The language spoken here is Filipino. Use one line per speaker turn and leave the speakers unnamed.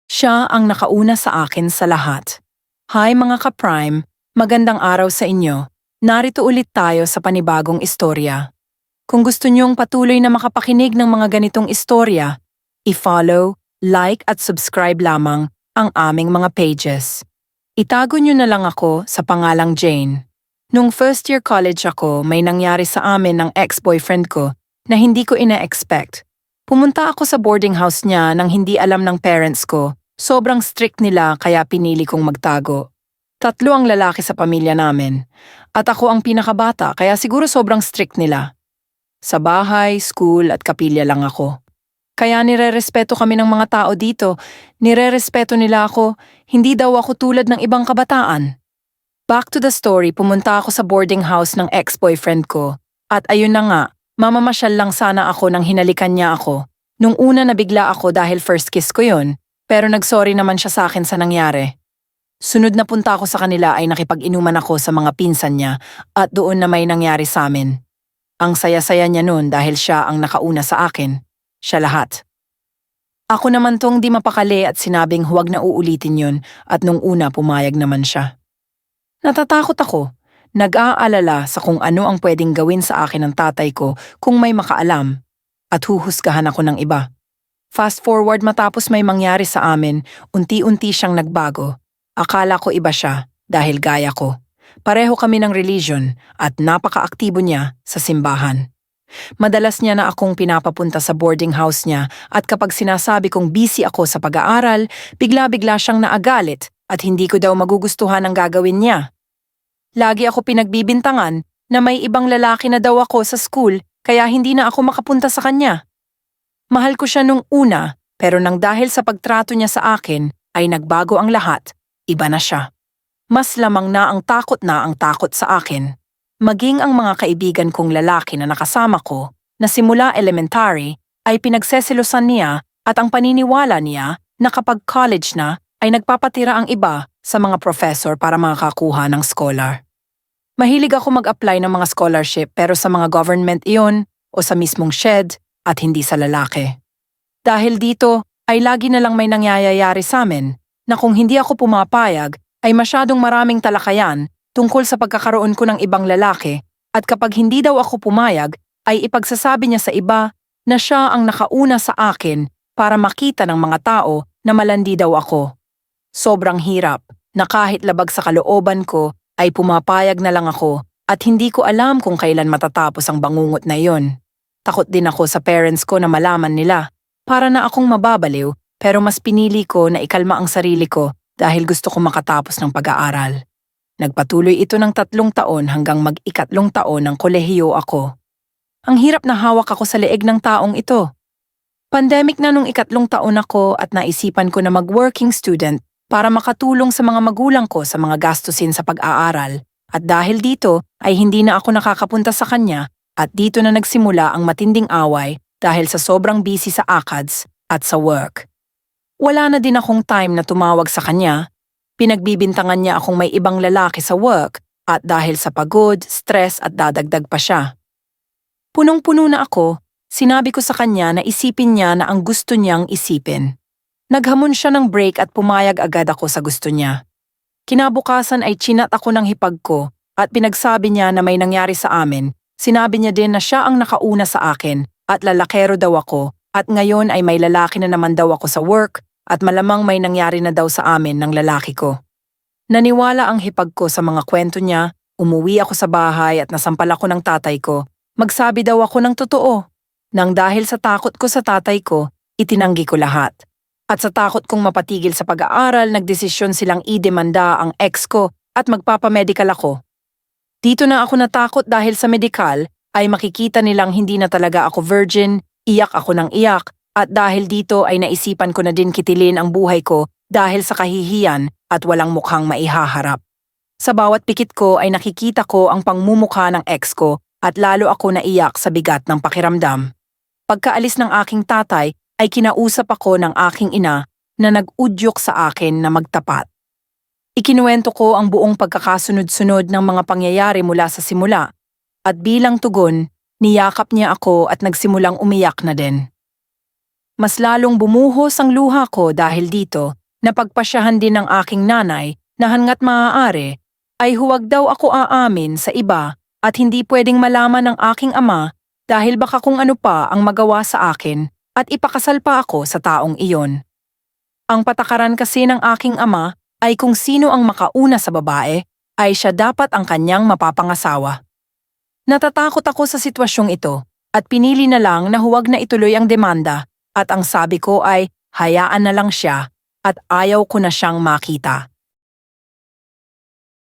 Siya ang nakauna sa akin sa lahat. Hi mga ka-Prime, magandang araw sa inyo. Narito ulit tayo sa panibagong istorya. Kung gusto niyong patuloy na makapakinig ng mga ganitong istorya, i-follow, like at subscribe lamang ang aming mga pages. Itago niyo na lang ako sa pangalang Jane. Nung first year college ako, may nangyari sa amin ng ex-boyfriend ko na hindi ko ina-expect. Pumunta ako sa boarding house niya nang hindi alam ng parents ko. Sobrang strict nila kaya pinili kong magtago. 3 ang lalaki sa pamilya namin. At ako ang pinakabata kaya siguro sobrang strict nila. Sa bahay, school at kapilya lang ako. Kaya nirerespeto kami ng mga tao dito. Nirerespeto nila ako, hindi daw ako tulad ng ibang kabataan. Back to the story, pumunta ako sa boarding house ng ex-boyfriend ko. At ayun na nga, mamamasyal lang sana ako nang hinalikan niya ako. Nung una nabigla ako dahil first kiss ko yun, pero nagsorry naman siya sa akin sa nangyari. Sunod na punta ako sa kanila ay nakipag-inuman ako sa mga pinsan niya at doon na may nangyari sa amin. Ang saya-saya niya noon dahil siya ang nakauna sa akin. Siya lahat. Ako naman tong di mapakali at sinabing huwag na uulitin yun at nung una pumayag naman siya. Natatakot ako. Nag-aalala sa kung ano ang pwedeng gawin sa akin ng tatay ko kung may makaalam at huhusgahan ako ng iba. Fast forward matapos may mangyari sa amin, unti-unti siyang nagbago. Akala ko iba siya dahil gaya ko. Pareho kami ng religion at napaka-aktibo niya sa simbahan. Madalas niya na akong pinapapunta sa boarding house niya at kapag sinasabi kong busy ako sa pag-aaral, bigla-bigla siyang naagalit at hindi ko daw magugustuhan ang gagawin niya. Lagi ako pinagbibintangan na may ibang lalaki na daw ako sa school kaya hindi na ako makapunta sa kanya. Mahal ko siya nung una, pero nang dahil sa pagtrato niya sa akin, ay nagbago ang lahat. Iba na siya. Mas lamang na ang takot sa akin. Maging ang mga kaibigan kong lalaki na nakasama ko, na simula elementary, ay pinagseselosan niya at ang paniniwala niya na kapag college na, ay nagpapatira ang iba sa mga professor para makakuha ng scholar. Mahilig ako mag-apply ng mga scholarship pero sa mga government iyon o sa mismong SHED, at hindi sa lalaki. Dahil dito ay lagi na lang may nangyayari sa amin na kung hindi ako pumapayag ay masyadong maraming talakayan tungkol sa pagkakaroon ko ng ibang lalaki at kapag hindi daw ako pumayag ay ipagsasabi niya sa iba na siya ang nakauna sa akin para makita ng mga tao na malandi daw ako. Sobrang hirap na kahit labag sa kalooban ko ay pumapayag na lang ako at hindi ko alam kung kailan matatapos ang bangungot na iyon. Takot din ako sa parents ko na malaman nila. Para na akong mababaliw pero mas pinili ko na ikalma ang sarili ko dahil gusto ko makatapos ng pag-aaral. Nagpatuloy ito ng 3 taon hanggang mag-2 taon ng kolehiyo ako. Ang hirap na hawak ako sa leeg ng taong ito. Pandemic na nung 2 taon ako at naisipan ko na mag-working student para makatulong sa mga magulang ko sa mga gastusin sa pag-aaral. At dahil dito ay hindi na ako nakakapunta sa kanya. At dito na nagsimula ang matinding away dahil sa sobrang busy sa ACADS at sa work. Wala na din akong time na tumawag sa kanya. Pinagbibintangan niya akong may ibang lalaki sa work at dahil sa pagod, stress at dadagdag pa siya. Punong-puno na ako, sinabi ko sa kanya na isipin niya na ang gusto niyang isipin. Naghamon siya ng break at pumayag agad ako sa gusto niya. Kinabukasan ay chinat ako ng hipag ko at pinagsabi niya na may nangyari sa amin. Sinabi niya din na siya ang nakauna sa akin at lalakero daw ako at ngayon ay may lalaki na naman daw ako sa work at malamang may nangyari na daw sa amin ng lalaki ko. Naniwala ang hipag ko sa mga kwento niya, umuwi ako sa bahay at nasampal ako ng tatay ko. Magsabi daw ako ng totoo. Nang dahil sa takot ko sa tatay ko, itinanggi ko lahat. At sa takot kong mapatigil sa pag-aaral, nagdesisyon silang idemanda ang ex ko at magpapamedical ako. Dito na ako natakot dahil sa medikal ay makikita nilang hindi na talaga ako virgin, iyak ako ng iyak at dahil dito ay naisipan ko na din kitilin ang buhay ko dahil sa kahihiyan at walang mukhang maihaharap. Sa bawat pikit ko ay nakikita ko ang pangmumukha ng ex ko at lalo ako naiyak sa bigat ng pakiramdam. Pagkaalis ng aking tatay ay kinausap ako ng aking ina na nag-udyok sa akin na magtapat. Ikinuwento ko ang buong pagkakasunod-sunod ng mga pangyayari mula sa simula at bilang tugon, niyakap niya ako at nagsimulang umiyak na din. Mas lalong bumuhos ang luha ko dahil dito, napagpasyahan din ng aking nanay na hangga't maaari, ay huwag daw ako aamin sa iba at hindi pwedeng malaman ng aking ama dahil baka kung ano pa ang magawa sa akin at ipakasal pa ako sa taong iyon. Ang patakaran kasi ng aking ama ay kung sino ang makauna sa babae, ay siya dapat ang kanyang mapapangasawa. Natatakot ako sa sitwasyong ito at pinili na lang na huwag na ituloy ang demanda at ang sabi ko ay hayaan na lang siya at ayaw ko na siyang makita.